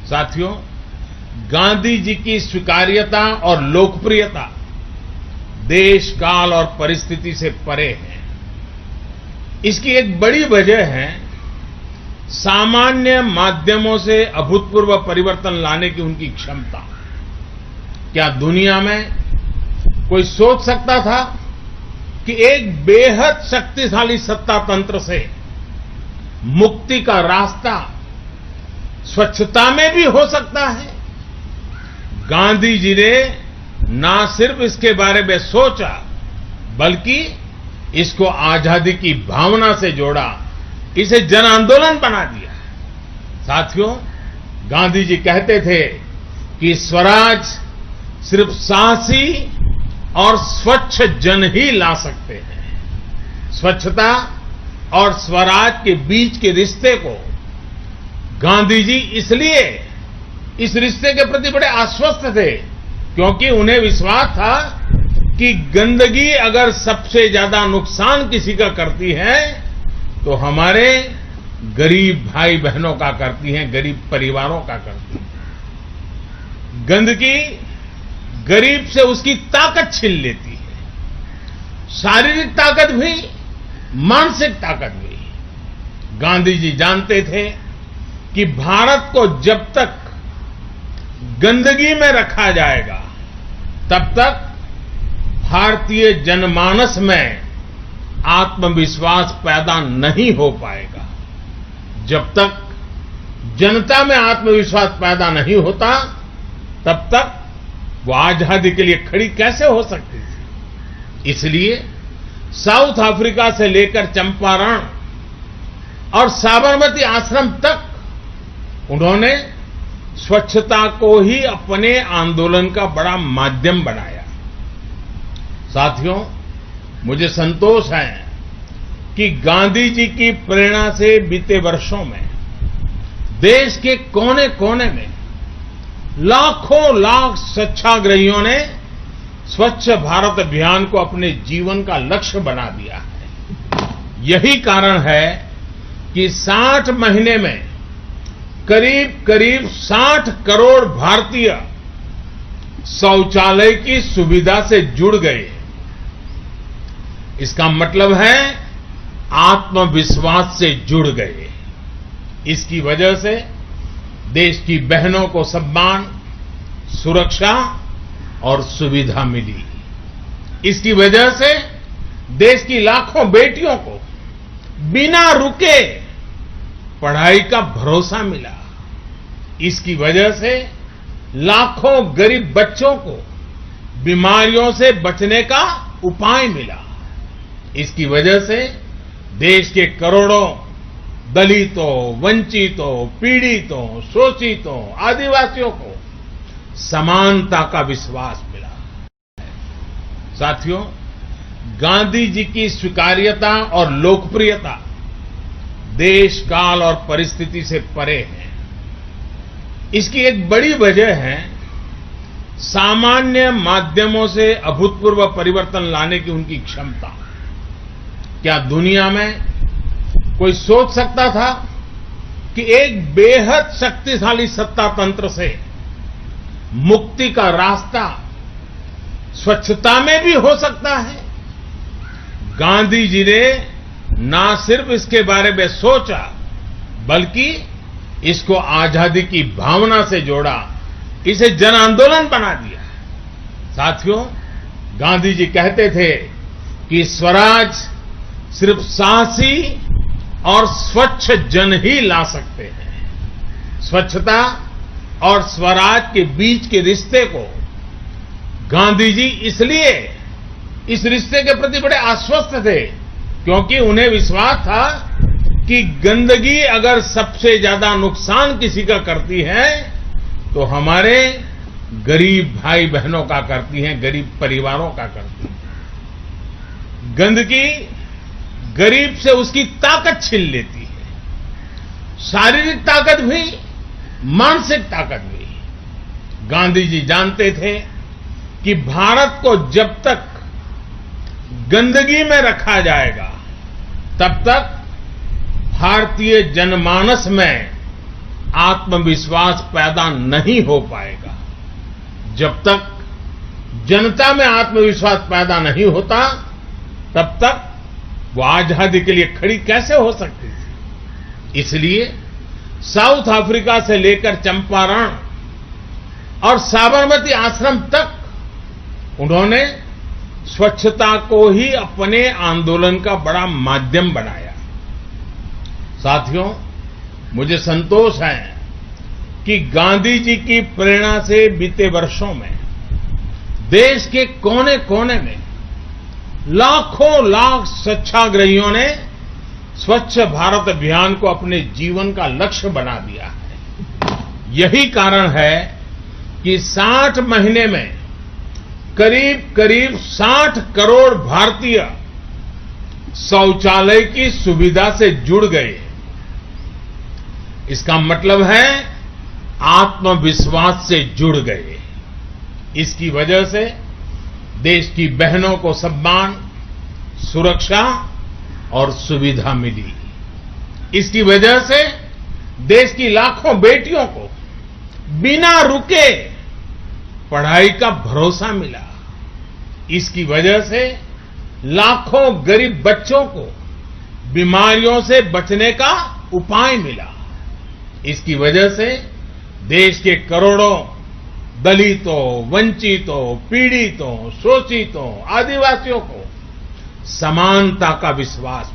साथियों, गांधी जी की स्वीकार्यता और लोकप्रियता देश काल और परिस्थिति से परे है। इसकी एक बड़ी वजह है सामान्य माध्यमों से अभूतपूर्व परिवर्तन लाने की उनकी क्षमता। क्या दुनिया में कोई सोच सकता था कि एक बेहद शक्तिशाली सत्ता तंत्र से मुक्ति का रास्ता स्वच्छता में भी हो सकता है? गांधी जी ने ना सिर्फ इसके बारे में सोचा, बल्कि इसको आजादी की भावना से जोड़ा, इसे जन आंदोलन बना दिया। साथियों, गांधी जी कहते थे कि स्वराज सिर्फ साहसी और स्वच्छ जन ही ला सकते हैं। स्वच्छता और स्वराज के बीच के रिश्ते को गांधी जी इसलिए इस रिश्ते के प्रति बड़े आश्वस्त थे क्योंकि उन्हें विश्वास था कि गंदगी अगर सबसे ज्यादा नुकसान किसी का करती है तो हमारे गरीब भाई बहनों का करती है, गरीब परिवारों का करती है। गंदगी गरीब से उसकी ताकत छीन लेती है, शारीरिक ताकत भी, मानसिक ताकत भी। गांधी जी जानते थे कि भारत को जब तक गंदगी में रखा जाएगा तब तक भारतीय जनमानस में आत्मविश्वास पैदा नहीं हो पाएगा। जब तक जनता में आत्मविश्वास पैदा नहीं होता तब तक वो आजादी के लिए खड़ी कैसे हो सकती थी? इसलिए साउथ अफ्रीका से लेकर चंपारण और साबरमती आश्रम तक उन्होंने स्वच्छता को ही अपने आंदोलन का बड़ा माध्यम बनाया। साथियों, मुझे संतोष है कि गांधी जी की प्रेरणा से बीते वर्षों में देश के कोने कोने में लाखों लाख स्वच्छाग्रहियों ने स्वच्छ भारत अभियान को अपने जीवन का लक्ष्य बना दिया है। यही कारण है कि 60 महीने में करीब करीब 60 करोड़ भारतीय शौचालय की सुविधा से जुड़ गए। इसका मतलब है आत्मविश्वास से जुड़ गए। इसकी वजह से देश की बहनों को सम्मान, सुरक्षा और सुविधा मिली। इसकी वजह से देश की लाखों बेटियों को बिना रुके पढ़ाई का भरोसा मिला। इसकी वजह से लाखों गरीब बच्चों को बीमारियों से बचने का उपाय मिला। इसकी वजह से देश के करोड़ों दलितों, वंचितों, पीड़ितों, शोषितों, आदिवासियों को समानता का विश्वास मिला। साथियों, गांधी जी की स्वीकार्यता और लोकप्रियता देश काल और परिस्थिति से परे है। इसकी एक बड़ी वजह है सामान्य माध्यमों से अभूतपूर्व परिवर्तन लाने की उनकी क्षमता। क्या दुनिया में कोई सोच सकता था कि एक बेहद शक्तिशाली सत्ता तंत्र से मुक्ति का रास्ता स्वच्छता में भी हो सकता है? गांधी जी ने ना सिर्फ इसके बारे में सोचा, बल्कि इसको आजादी की भावना से जोड़ा, इसे जन आंदोलन बना दिया। साथियों, गांधी जी कहते थे कि स्वराज सिर्फ साहसी और स्वच्छ जन ही ला सकते हैं। स्वच्छता और स्वराज के बीच के रिश्ते को गांधी जी इसलिए इस रिश्ते के प्रति बड़े आश्वस्त थे क्योंकि उन्हें विश्वास था कि गंदगी अगर सबसे ज्यादा नुकसान किसी का करती है तो हमारे गरीब भाई बहनों का करती है, गरीब परिवारों का करती है। गंदगी गरीब से उसकी ताकत छीन लेती है, शारीरिक ताकत भी, मानसिक ताकत भी। गांधी जी जानते थे कि भारत को जब तक गंदगी में रखा जाएगा तब तक भारतीय जनमानस में आत्मविश्वास पैदा नहीं हो पाएगा। जब तक जनता में आत्मविश्वास पैदा नहीं होता, तब तक वो आजादी के लिए खड़ी कैसे हो सकती थी। इसलिए साउथ अफ्रीका से लेकर चंपारण और साबरमती आश्रम तक उन्होंने स्वच्छता को ही अपने आंदोलन का बड़ा माध्यम बनाया। साथियों, मुझे संतोष है कि गांधी जी की प्रेरणा से बीते वर्षों में देश के कोने कोने में लाखों लाख स्वच्छाग्रहियों ने स्वच्छ भारत अभियान को अपने जीवन का लक्ष्य बना दिया है। यही कारण है कि 60 महीने में करीब करीब 60 करोड़ भारतीय शौचालय की सुविधा से जुड़ गए। इसका मतलब है आत्मविश्वास से जुड़ गए। इसकी वजह से देश की बहनों को सम्मान, सुरक्षा और सुविधा मिली। इसकी वजह से देश की लाखों बेटियों को बिना रुके पढ़ाई का भरोसा मिला। इसकी वजह से लाखों गरीब बच्चों को बीमारियों से बचने का उपाय मिला। इसकी वजह से देश के करोड़ों दलितों, वंचितों, पीड़ितों, शोषितों, आदिवासियों को समानता का विश्वास